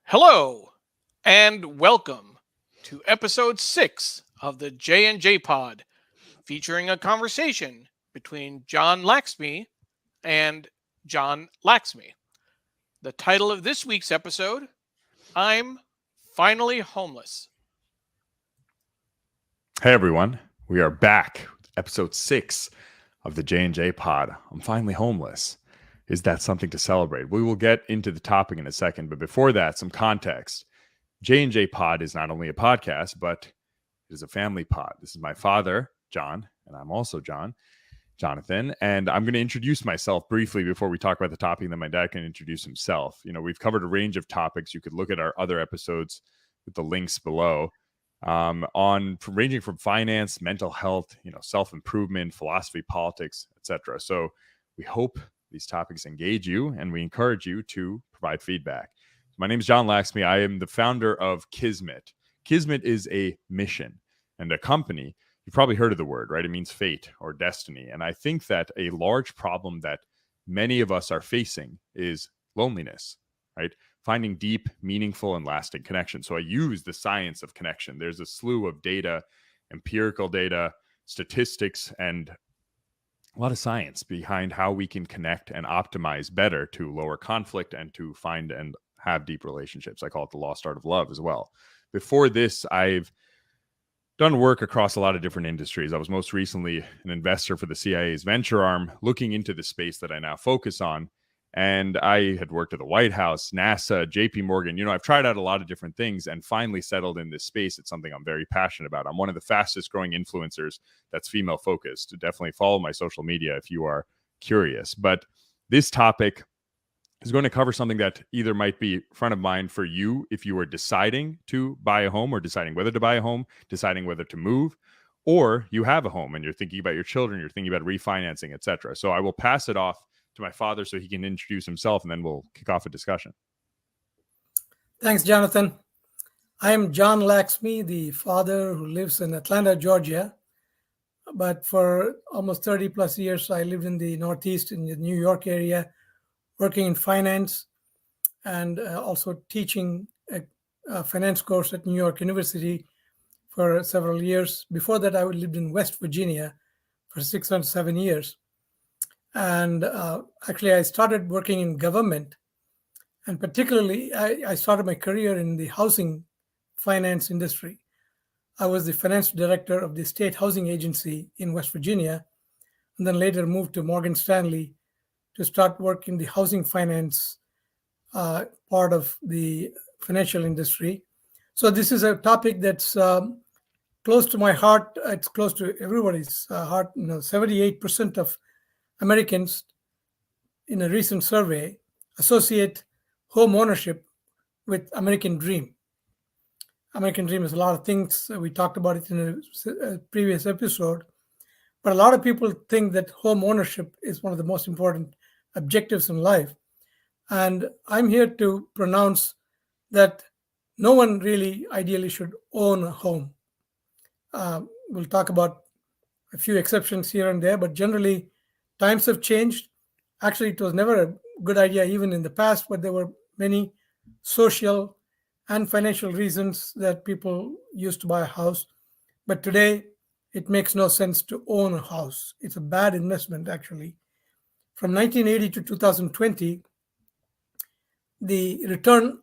Hello and welcome to episode 6 of the J&J Pod, featuring a conversation between Jon Laxmi and Jon Laxmi. The title of this week's episode, I'm Finally Homeless. Hey everyone, we are back with episode 6 of the J&J Pod. I'm finally homeless. Is that something to celebrate? We will get into the topic in a second, but before that, some context. J&J Pod is not only a podcast, but it is a family pod. This is my father, John, and I'm also Jonathan, and I'm going to introduce myself briefly before we talk about the topic, and then my dad can introduce himself. We've covered a range of topics. You could look at our other episodes with the links below. Ranging from finance, mental health, self-improvement, philosophy, politics, etc. So we hope these topics engage you, and we encourage you to provide feedback. My name is Jon Laxmi. I am the founder of Kismet. Kismet is a mission and a company. You've probably heard of the word, right? It means fate or destiny. And I think that a large problem that many of us are facing is loneliness, right? Finding deep, meaningful, and lasting connection. So I use the science of connection. There's a slew of data, empirical data, statistics, and a lot of science behind how we can connect and optimize better to lower conflict and to find and have deep relationships. I call it the lost art of love as well. Before this, I've done work across a lot of different industries. I was most recently an investor for the CIA's venture arm, looking into the space that I now focus on. And I had worked at the White House, NASA, JP Morgan. I've tried out a lot of different things and finally settled in this space. It's something I'm very passionate about. I'm one of the fastest growing influencers that's female focused. Definitely follow my social media if you are curious. But this topic is going to cover something that either might be front of mind for you if you are deciding to buy a home or deciding whether to buy a home, deciding whether to move, or you have a home and you're thinking about your children, you're thinking about refinancing, etc. So I will pass it off to my father so he can introduce himself, and then we'll kick off a discussion. Thanks, Jonathan. I am Jon Laxmi, the father who lives in Atlanta, Georgia. But for almost 30 plus years, I lived in the Northeast in the New York area, working in finance and also teaching a finance course at New York University for several years. Before that, I lived in West Virginia for 6 or 7 years. And actually, I started working in government. And particularly, I started my career in the housing finance industry. I was the finance director of the state housing agency in West Virginia, and then later moved to Morgan Stanley to start work in the housing finance part of the financial industry. So this is a topic that's close to my heart. It's close to everybody's heart. 78% of Americans in a recent survey associate home ownership with American dream. American dream is a lot of things. We talked about it in a previous episode. But a lot of people think that home ownership is one of the most important objectives in life. And I'm here to pronounce that no one really ideally should own a home. We'll talk about a few exceptions here and there, but generally, times have changed. Actually, it was never a good idea even in the past, but there were many social and financial reasons that people used to buy a house. But today, it makes no sense to own a house. It's a bad investment, actually. From 1980 to 2020, the return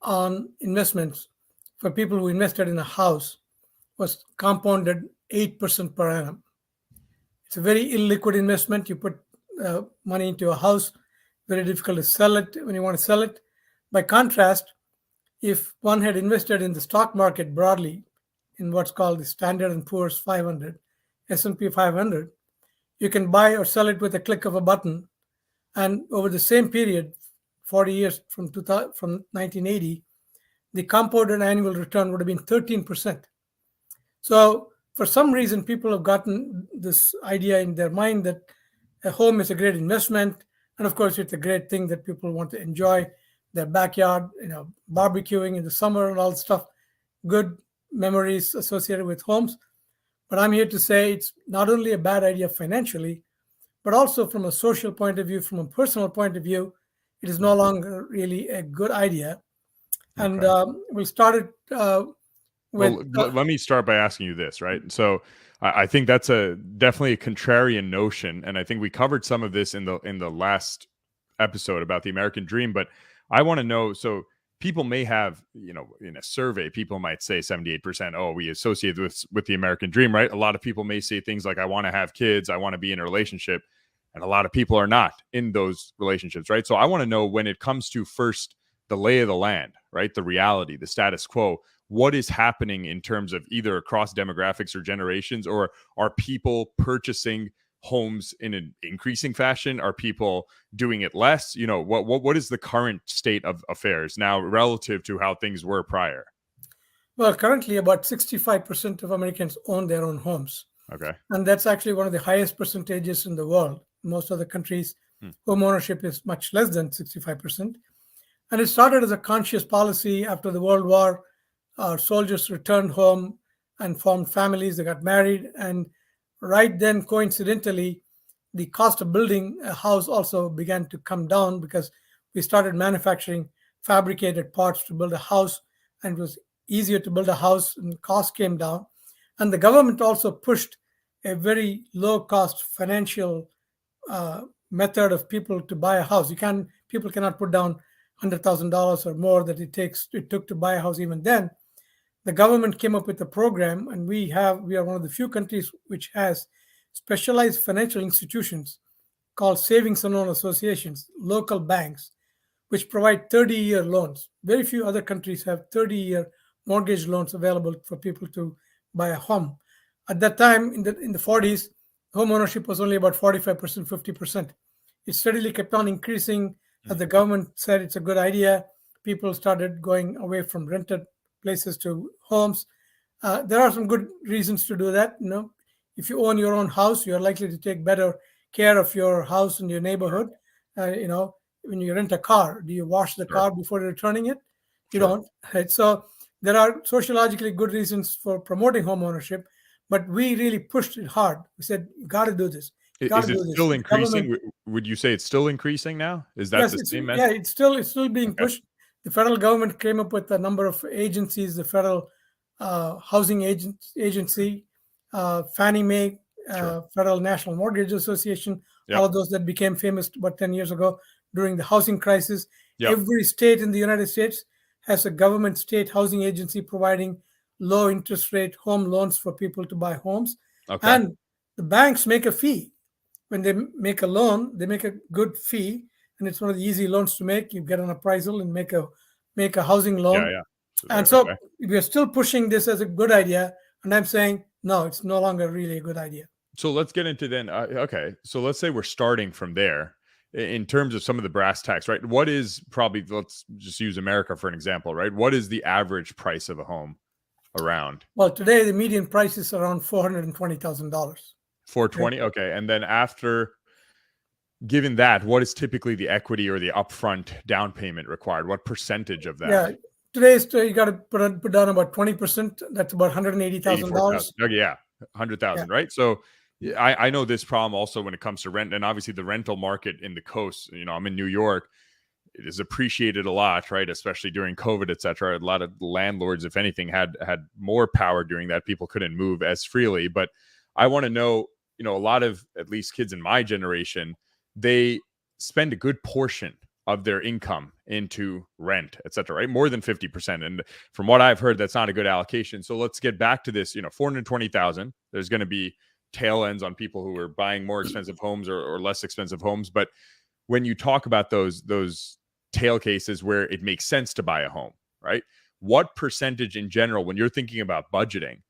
on investments for people who invested in a house was compounded 8% per annum. It's a very illiquid investment. You put money into a house, very difficult to sell it when you want to sell it. By contrast, if one had invested in the stock market broadly, in what's called the Standard & Poor's 500, S&P 500, you can buy or sell it with a click of a button. And over the same period, 40 years from 1980, the compounded annual return would have been 13%. So for some reason, people have gotten this idea in their mind that a home is a great investment. And of course, it's a great thing that people want to enjoy their backyard, barbecuing in the summer and all the stuff, good memories associated with homes. But I'm here to say it's not only a bad idea financially, but also from a social point of view, from a personal point of view, it is no longer really a good idea. And Okay. we'll start it with Well, let me start by asking you this, right? So I think that's a definitely a contrarian notion, and I think we covered some of this in the last episode about the American dream. But I want to know. So people may have, in a survey, people might say 78%. Oh, we associate this with the American dream, right? A lot of people may say things like, "I want to have kids, I want to be in a relationship," and a lot of people are not in those relationships, right? So I want to know, when it comes to first the lay of the land, right? The reality, the status quo, what is happening in terms of either across demographics or generations, or are people purchasing homes in an increasing fashion? Are people doing it less? What is the current state of affairs now relative to how things were prior? well, currently about 65% of Americans own their own homes. Okay. And that's actually one of the highest percentages in the world. Most other countries, home ownership is much less than 65%. And it started as a conscious policy after the World War. Our soldiers returned home and formed families. They got married. And right then, coincidentally, the cost of building a house also began to come down because we started manufacturing fabricated parts to build a house. And it was easier to build a house, and cost came down. And the government also pushed a very low cost financial method of people to buy a house. People cannot put down $100,000 or more that it took to buy a house. Even then, the government came up with a program, and we are one of the few countries which has specialized financial institutions called savings and loan associations, local banks, which provide 30-year loans. Very few other countries have 30-year mortgage loans available for people to buy a home. At that time, in the 40s, home ownership was only about 45%, 50%. It steadily kept on increasing as the government said it's a good idea. People started going away from rented places to homes. There are some good reasons to do that. If you own your own house, you're likely to take better care of your house and your neighborhood. When you rent a car, do you wash the car before returning it? You don't. Right? So there are sociologically good reasons for promoting home ownership, but we really pushed it hard. We said, you got to do this. Is it still increasing? Would you say it's still increasing now? Is that the same message? Yeah, it's still being pushed. The federal government came up with a number of agencies, the Federal Housing Agency, Fannie Mae, Federal National Mortgage Association, all of those that became famous about 10 years ago during the housing crisis. Every state in the United States has a government state housing agency providing low interest rate home loans for people to buy homes. And the banks make a fee. When they make a loan, they make a good fee, and it's one of the easy loans to make. You get an appraisal and make a housing loan. And so we are still pushing this as a good idea, and I'm saying no, it's no longer really a good idea. So let's get into then. So let's say we're starting from there in terms of some of the brass tacks, right? What is let's just use America for an example, right? What is the average price of a home around? Well, today the median price is around $420,000. 420. Okay. And then after, given that, what is typically the equity or the upfront down payment required? What percentage of that? Yeah. Today, you got to put down about 20%. That's about $180,000. Okay, yeah. 100,000, right? So I know this problem also when it comes to rent, and obviously the rental market in the coast, I'm in New York. It is appreciated a lot, right? Especially during COVID, et cetera. A lot of landlords, if anything, had more power during that. People couldn't move as freely. But I want to know, a lot of, at least kids in my generation, they spend a good portion of their income into rent, et cetera, right? More than 50%. And from what I've heard, that's not a good allocation. So let's get back to this, 420,000. There's going to be tail ends on people who are buying more expensive homes or less expensive homes. But when you talk about those tail cases where it makes sense to buy a home, right? What percentage in general, when you're thinking about budgeting,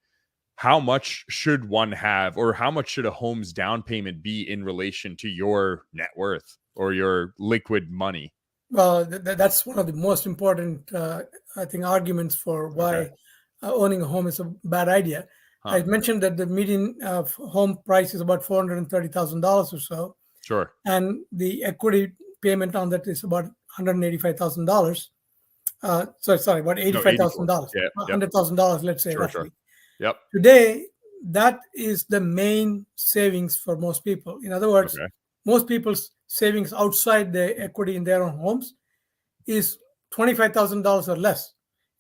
how much should one have, or how much should a home's down payment be in relation to your net worth or your liquid money? Well, that's one of the most important, I think, arguments for why owning a home is a bad idea. I mentioned that the median home price is about $430,000 or so. Sure. And the equity payment on that is about $185,000. About $85,000. Yeah, $100,000, let's say, roughly. Sure. Yep. Today, that is the main savings for most people. In other words, most people's savings outside the equity in their own homes is $25,000 or less.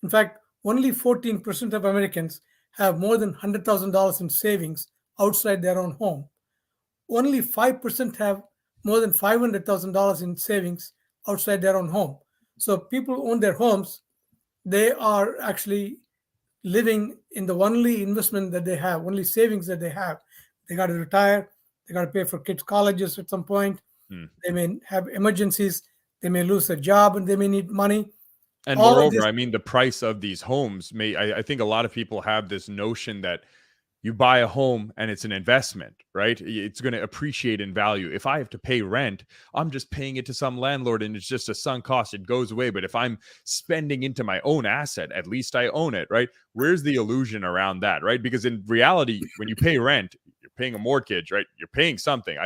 In fact, only 14% of Americans have more than $100,000 in savings outside their own home. Only 5% have more than $500,000 in savings outside their own home. So people who own their homes, they are actually living in the only investment that they have, only savings that they have. They got to retire, they got to pay for kids' colleges at some point. They may have emergencies, they may lose a job and they may need money. And All of moreover, this, I mean, the price of these homes I think a lot of people have this notion that you buy a home and it's an investment, right? It's going to appreciate in value. If I have to pay rent, I'm just paying it to some landlord and it's just a sunk cost. It goes away. But if I'm spending into my own asset, at least I own it, right? Where's the illusion around that, right? Because in reality, when you pay rent, you're paying a mortgage, right? You're paying something.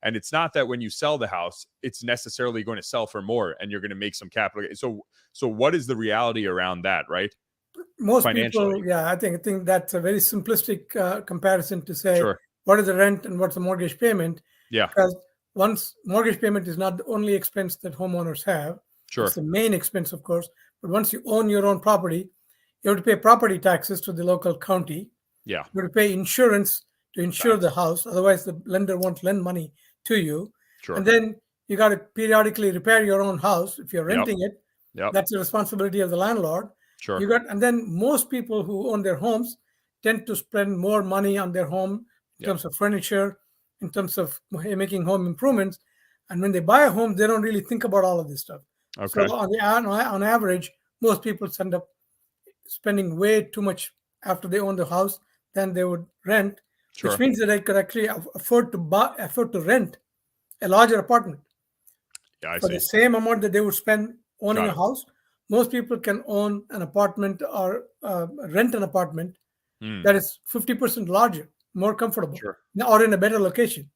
And it's not that when you sell the house, it's necessarily going to sell for more and you're going to make some capital. So what is the reality around that, right? most Financially. people, yeah, I think that's a very simplistic comparison to say Sure. what is the rent and what's the mortgage payment. Yeah. Because once mortgage payment is not the only expense that homeowners have, Sure. it's the main expense, of course. But once you own your own property, you have to pay property taxes to the local county. Yeah. You have to pay insurance to insure the house. Otherwise, the lender won't lend money to you. Sure. And then you got to periodically repair your own house. If you're renting it, that's the responsibility of the landlord. Sure. And then most people who own their homes tend to spend more money on their home in terms of furniture, in terms of making home improvements. And when they buy a home, they don't really think about all of this stuff. Okay. So on average, most people end up spending way too much after they own the house than they would rent, which means that they could actually afford to rent a larger apartment. Yeah, I For see. the same amount that they would spend owning a house, most people can own an apartment or rent an apartment that is 50% larger, more comfortable, or in a better location.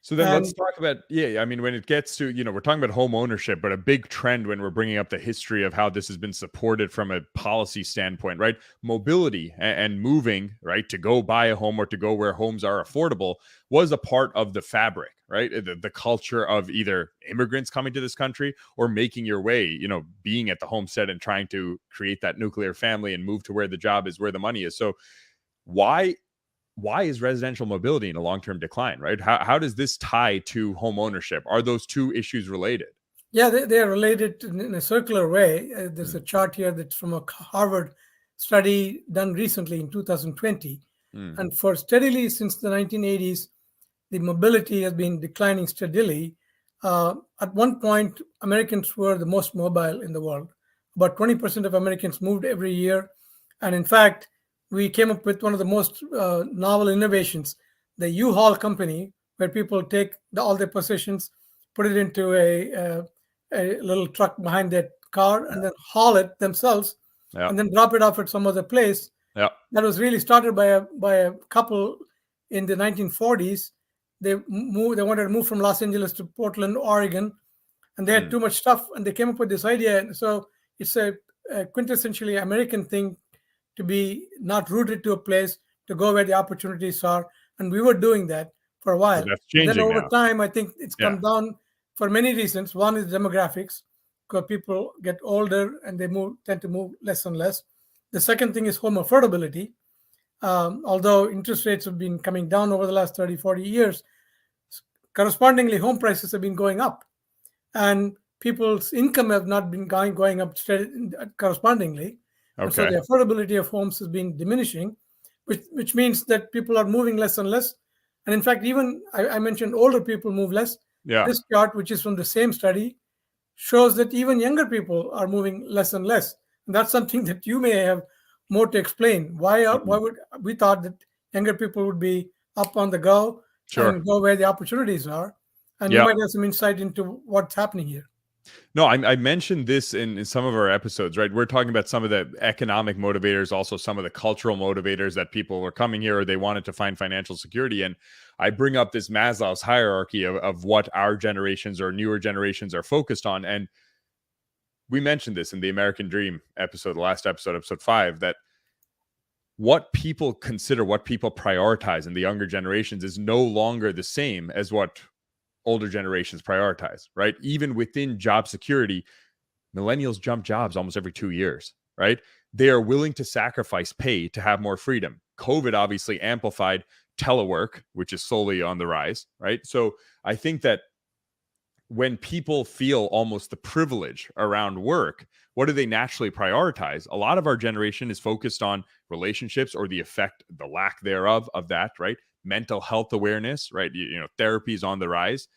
So then let's talk about, I mean, when it gets to, we're talking about home ownership, but a big trend when we're bringing up the history of how this has been supported from a policy standpoint, right? Mobility and moving, right, to go buy a home or to go where homes are affordable was a part of the fabric, right? The culture of either immigrants coming to this country or making your way, being at the homestead and trying to create that nuclear family and move to where the job is, where the money is. So why is residential mobility in a long-term decline, right? How does this tie to home ownership? Are those two issues related? Yeah, they are related in a circular way. There's a chart here that's from a Harvard study done recently in 2020. And for steadily since the 1980s, the mobility has been declining steadily. At one point, Americans were the most mobile in the world. About 20% of Americans moved every year. And in fact, we came up with one of the most novel innovations, the U-Haul company, where people take all their possessions, put it into a little truck behind their car, and then haul it themselves, and then drop it off at some other place. That was really started by a couple in the 1940s. They wanted to move from Los Angeles to Portland, Oregon, and they had too much stuff, and they came up with this idea. And so it's a quintessentially American thing to be not rooted to a place, to go where the opportunities are. And we were doing that for a while. So that's changing then over now. time, I think it's come down for many reasons. One is demographics, because people get older and they tend to move less and less. The second thing is home affordability. Although interest rates have been coming down over the last 30, 40 years, correspondingly, home prices have been going up. And people's income have not been going up correspondingly. And so the affordability of homes has been diminishing, which means that people are moving less and less. And in fact, even I mentioned older people move less. This chart, which is from the same study, shows that even younger people are moving less and less. And that's something that you may have more to explain. Why would we thought that younger people would be up on the go and go where the opportunities are? And you might have some insight into what's happening here. No, I mentioned this in some of our episodes, right? We're talking about some of the economic motivators, also some of the cultural motivators that people were coming here or they wanted to find financial security. And I bring up this Maslow's hierarchy of what our generations or newer generations are focused on. And we mentioned this in the American Dream episode, the last episode, episode 5, that what people consider, what people prioritize in the younger generations is no longer the same as what older generations prioritize, right? Even within job security, millennials jump jobs almost every 2 years. right? They are willing to sacrifice pay to have more freedom. COVID obviously amplified telework, which is slowly on the rise, right? So I think that when people feel almost the privilege around work, what do they naturally prioritize? A lot of our generation is focused on relationships or the effect, the lack thereof of that, right? Mental health awareness, right? Therapy is on the rise.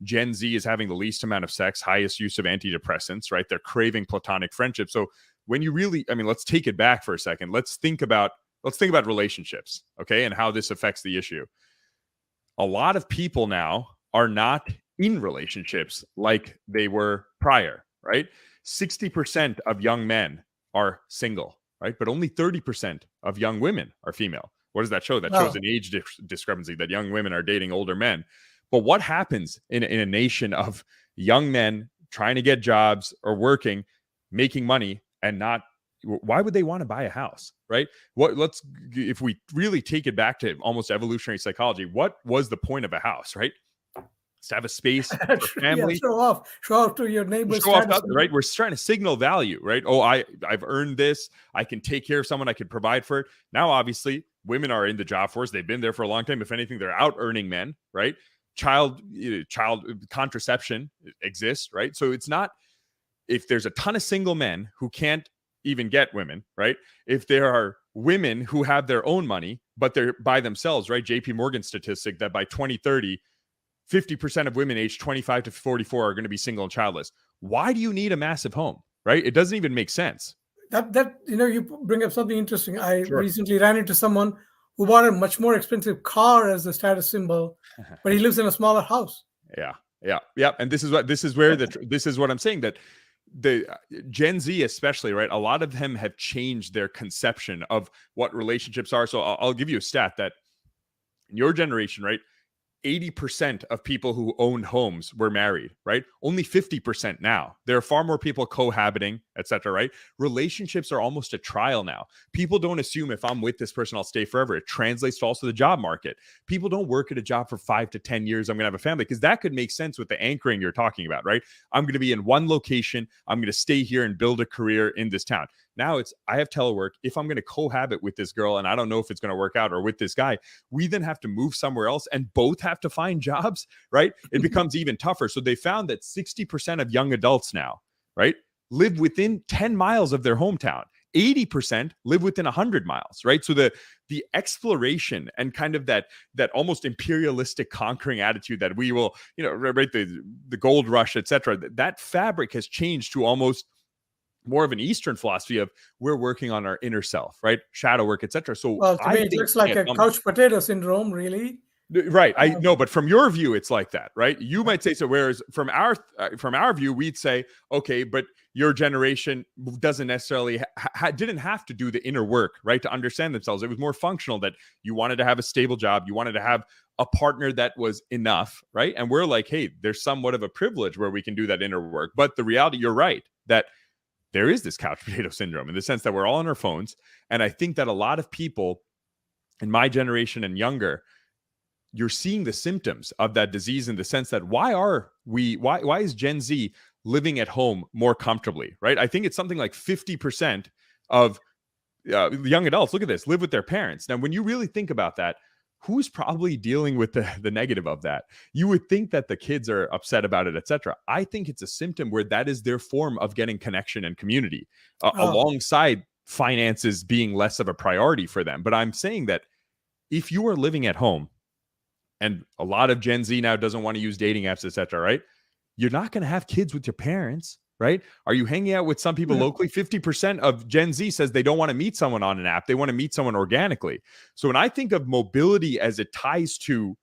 Gen Z is having the least amount of sex, highest use of antidepressants, right? They're craving platonic friendship. So when you really, let's take it back for a second. Let's think about relationships, okay, and how this affects the issue. A lot of people now are not in relationships like they were prior, right? 60% of young men are single, right? But only 30% of young women are female. What does that show? That shows an age discrepancy, that young women are dating older men. But what happens in a nation of young men trying to get jobs or working, making money, and not, why would they want to buy a house, right? If we really take it back to almost evolutionary psychology, what was the point of a house, right? It's to have a space for family. Yeah, show off to your neighbors. Right? We're trying to signal value, right? Oh, I've earned this. I can take care of someone. I can provide for it. Now, obviously, women are in the job force. They've been there for a long time. If anything, they're out earning men, right? Child contraception exists, right? So it's not, if there's a ton of single men who can't even get women, right? If there are women who have their own money, but they're by themselves, right? JP Morgan statistic that by 2030, 50% of women aged 25 to 44 are going to be single and childless. Why do you need a massive home, right? It doesn't even make sense. That you bring up something interesting. I recently ran into someone who bought a much more expensive car as the status symbol, but he lives in a smaller house. Yeah. And this is what I'm saying, that the Gen Z especially, right? A lot of them have changed their conception of what relationships are. So I'll give you a stat that in your generation, right, 80% of people who owned homes were married, right? Only 50% now. There are far more people cohabiting, etc., right? Relationships are almost a trial now. People don't assume if I'm with this person, I'll stay forever. It translates to also the job market. People don't work at a job for 5 to 10 years. I'm going to have a family, because that could make sense with the anchoring you're talking about, right? I'm going to be in one location. I'm going to stay here and build a career in this town. Now it's, I have telework. If I'm going to cohabit with this girl and I don't know if it's going to work out, or with this guy, we then have to move somewhere else and both have to find jobs, right? It becomes even tougher. So they found that 60% of young adults now, right, live within 10 miles of their hometown. 80% live within 100 miles, right? So the exploration and kind of that almost imperialistic conquering attitude that we will, right, the gold rush, etc., that fabric has changed to almost more of an Eastern philosophy of we're working on our inner self, right? Shadow work, etc. So to me, it looks like a couch potato syndrome, really. Right. I know, but from your view, it's like that, right? You might say so. Whereas from our view, we'd say, okay, but your generation doesn't necessarily didn't have to do the inner work, right, to understand themselves. It was more functional, that you wanted to have a stable job, you wanted to have a partner that was enough, right? And we're like, hey, there's somewhat of a privilege where we can do that inner work. But the reality, you're right, that there is this couch potato syndrome in the sense that we're all on our phones. And I think that a lot of people in my generation and younger, you're seeing the symptoms of that disease in the sense that why is Gen Z living at home more comfortably, right? I think it's something like 50% of young adults, look at this, live with their parents. Now, when you really think about that, who's probably dealing with the negative of that? You would think that the kids are upset about it, etc. I think it's a symptom where that is their form of getting connection and community, alongside finances being less of a priority for them. But I'm saying that if you are living at home, and a lot of Gen Z now doesn't want to use dating apps, etc., right? You're not going to have kids with your parents, right? Are you hanging out with some people locally? 50% of Gen Z says they don't want to meet someone on an app. They want to meet someone organically. So when I think of mobility as it ties to,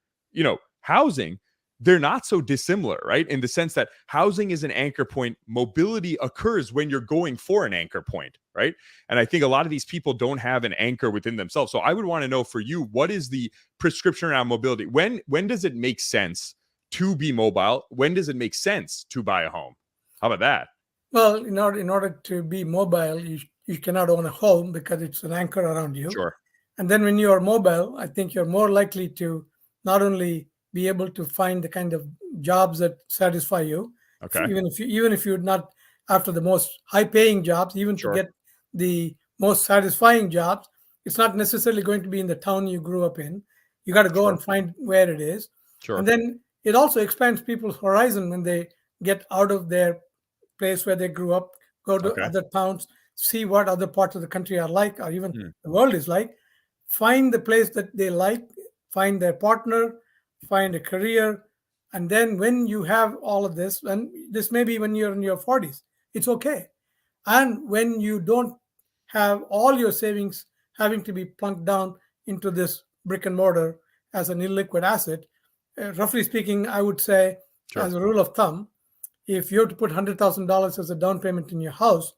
housing, they're not so dissimilar, right? In the sense that housing is an anchor point. Mobility occurs when you're going for an anchor point, right? And I think a lot of these people don't have an anchor within themselves. So I would want to know for you, what is the prescription around mobility? When does it make sense to be mobile? When does it make sense to buy a home? How about that? Well, in order to be mobile, you cannot own a home because it's an anchor around you. Sure. And then when you are mobile, I think you're more likely to not only be able to find the kind of jobs that satisfy you, okay, even if you're not after the most high-paying jobs, even sure, to get the most satisfying jobs. It's not necessarily going to be in the town you grew up in. You got to go Sure. and find where it is. Sure. And then it also expands people's horizon when they get out of their place where they grew up, go to Okay. other towns, see what other parts of the country are like, or even Hmm. the world is like, find the place that they like, find their partner, find a career. And then when you have all of this, and this may be when you're in your 40s, it's okay. And when you don't have all your savings having to be plunked down into this brick and mortar as an illiquid asset, roughly speaking, I would say, Sure. as a rule of thumb, if you have to put $100,000 as a down payment in your house,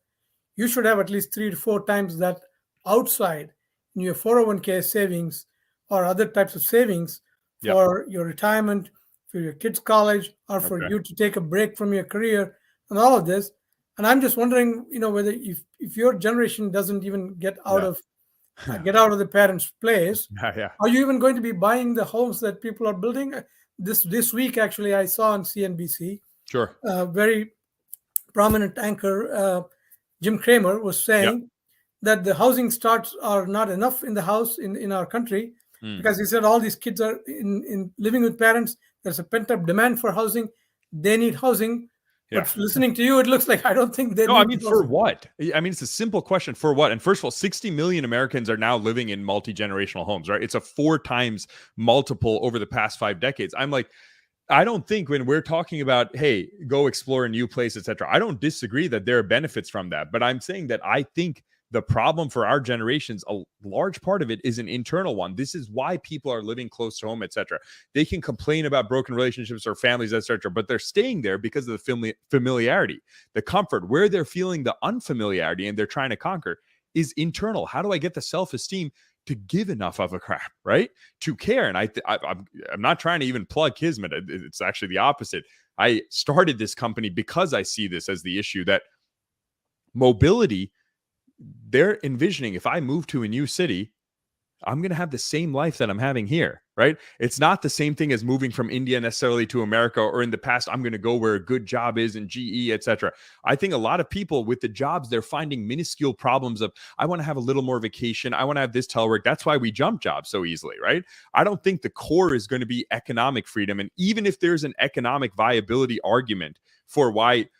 you should have at least 3 to 4 times that outside in your 401k savings or other types of savings Yep. for your retirement, for your kids' college, or for Okay. you to take a break from your career and all of this. And I'm just wondering, whether if your generation doesn't even get out Yeah. of the parents' place, Yeah. are you even going to be buying the homes that people are building? This week, actually, I saw on CNBC, Sure. very prominent anchor Jim Cramer was saying that the housing starts are not enough in the house in our country, because he said all these kids are in living with parents. There's a pent-up demand for housing. They need housing. Yeah. But listening to you, it looks like I don't think they No, I need mean, housing. for what? I mean, it's a simple question. For what? And first of all, 60 million Americans are now living in multi-generational homes, right? It's a 4 times multiple over the past 5 decades. I'm like, I don't think when we're talking about, hey, go explore a new place, etc., I don't disagree that there are benefits from that. But I'm saying that I think the problem for our generations, a large part of it is an internal one. This is why people are living close to home, etc. They can complain about broken relationships or families, etc., but they're staying there because of the familiarity, the comfort. Where they're feeling the unfamiliarity and they're trying to conquer is internal. How do I get the self-esteem to give enough of a crap, right? To care. And I'm not trying to even plug Kismet. It's actually the opposite. I started this company because I see this as the issue that mobility, they're envisioning if I move to a new city, I'm going to have the same life that I'm having here, right? It's not the same thing as moving from India necessarily to America, or in the past, I'm going to go where a good job is in GE, etc. I think a lot of people with the jobs, they're finding minuscule problems of, I want to have a little more vacation. I want to have this telework. That's why we jump jobs so easily, right? I don't think the core is going to be economic freedom. And even if there's an economic viability argument for why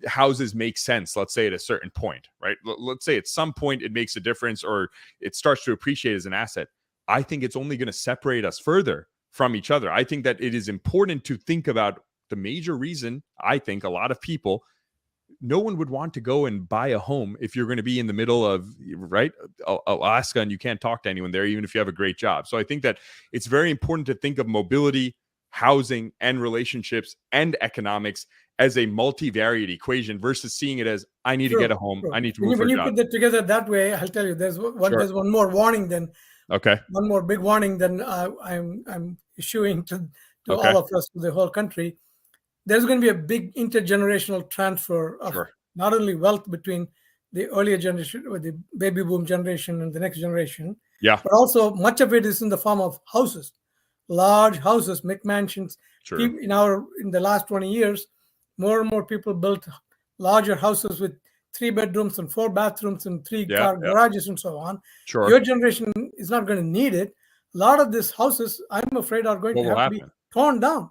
houses make sense, let's say at a certain point, right? Let's say at some point it makes a difference or it starts to appreciate as an asset. I think it's only going to separate us further from each other. I think that it is important to think about the major reason. I think a lot of people, no one would want to go and buy a home if you're going to be in the middle of, right, Alaska, and you can't talk to anyone there, even if you have a great job. So I think that it's very important to think of mobility, housing, and relationships and economics as a multivariate equation versus seeing it as, I need to get a home. True. I need to move for When a you job. put that together that way, I'll tell you, there's one more warning than Okay. one more big warning than I'm issuing to Okay. all of us, to the whole country. There's going to be a big intergenerational transfer of not only wealth between the earlier generation, or the baby boom generation, and the next generation, Yeah. but also much of it is in the form of houses, large houses, McMansions. Sure. In the last 20 years, more and more people built larger houses with 3 bedrooms and 4 bathrooms and 3 car garages and so on. Sure. Your generation is not going to need it. A lot of these houses, I'm afraid, are going to have to be torn down.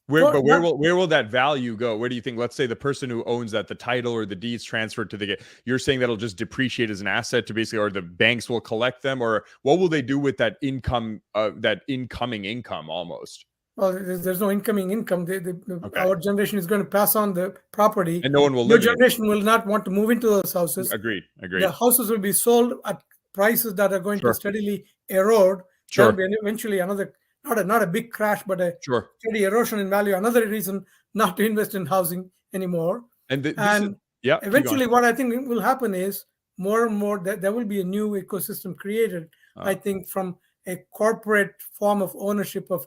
Where will that value go? Where do you think, let's say the person who owns that, the title or the deeds transferred to you're saying that'll just depreciate as an asset to basically, or the banks will collect them, or what will they do with that income, that incoming income almost? Well, there's no incoming income. Our generation is going to pass on the property, and no one will Your live in it. generation will not want to move into those houses. Agreed. The houses will be sold at prices that are going Sure. to steadily erode. Sure. There'll be eventually another, not a big crash, but a Sure. steady erosion in value. Another reason not to invest in housing anymore. And eventually, what I think will happen is more and more that there will be a new ecosystem created. I think from a corporate form of ownership of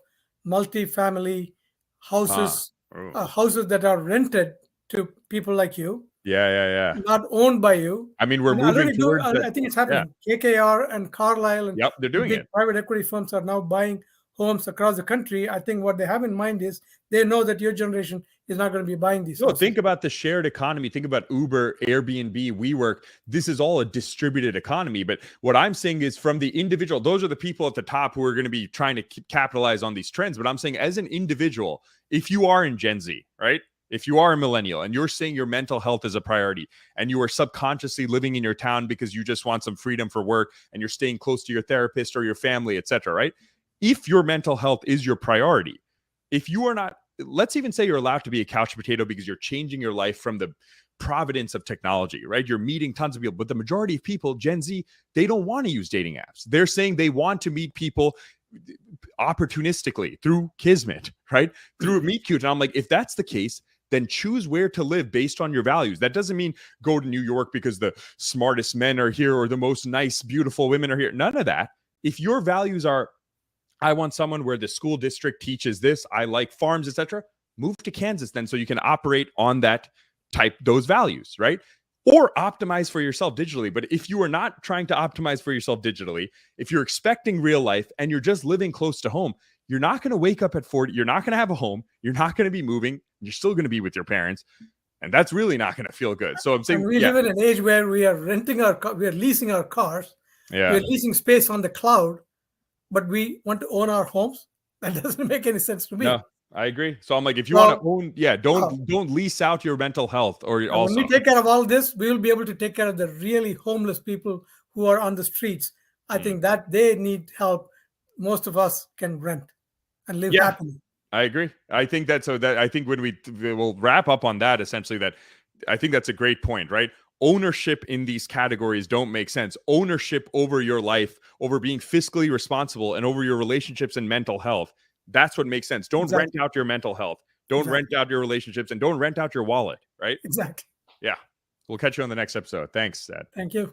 multi-family houses, houses that are rented to people like you. Yeah. Not owned by you. I mean, we're moving towards that. I think it's happening. KKR and Carlyle and they're doing big it. private equity firms are now buying homes across the country, I think what they have in mind is they know that your generation is not going to be buying these No, houses. think about the shared economy. Think about Uber, Airbnb, WeWork. This is all a distributed economy. But what I'm saying is from the individual, those are the people at the top who are going to be trying to capitalize on these trends. But I'm saying as an individual, if you are in Gen Z, right? If you are a millennial and you're saying your mental health is a priority and you are subconsciously living in your town because you just want some freedom for work and you're staying close to your therapist or your family, etc., right? If your mental health is your priority, if you are not, let's even say you're allowed to be a couch potato because you're changing your life from the providence of technology, right? You're meeting tons of people, but the majority of people, Gen Z, they don't want to use dating apps. They're saying they want to meet people opportunistically through Kismet, right? Through Meet Cute. And I'm like, if that's the case, then choose where to live based on your values. That doesn't mean go to New York because the smartest men are here or the most nice, beautiful women are here. None of that. If your values are, I want someone where the school district teaches this, I like farms, etc., move to Kansas then so you can operate on that those values, right? Or optimize for yourself digitally. But if you are not trying to optimize for yourself digitally, if you're expecting real life and you're just living close to home, you're not going to wake up at 40. You're not going to have a home. You're not going to be moving. You're still going to be with your parents. And that's really not going to feel good. So I'm saying, and we live in an age where we are renting we are leasing our cars. Yeah. We are leasing space on the cloud, but we want to own our homes. That doesn't make any sense to me. No, I agree. So I'm like, if you want to own, don't lease out your mental health or also. When we take care of all this, we will be able to take care of the really homeless people who are on the streets. I think that they need help. Most of us can rent and live happily. I agree. I think that I think when we will wrap up on that, essentially, that I think that's a great point, right? Ownership in these categories don't make sense. Ownership over your life, over being fiscally responsible, and over your relationships and mental health. That's what makes sense. Don't rent out your mental health. Don't rent out your relationships, and don't rent out your wallet, right? Exactly. Yeah. We'll catch you on the next episode. Thanks, Dad. Thank you.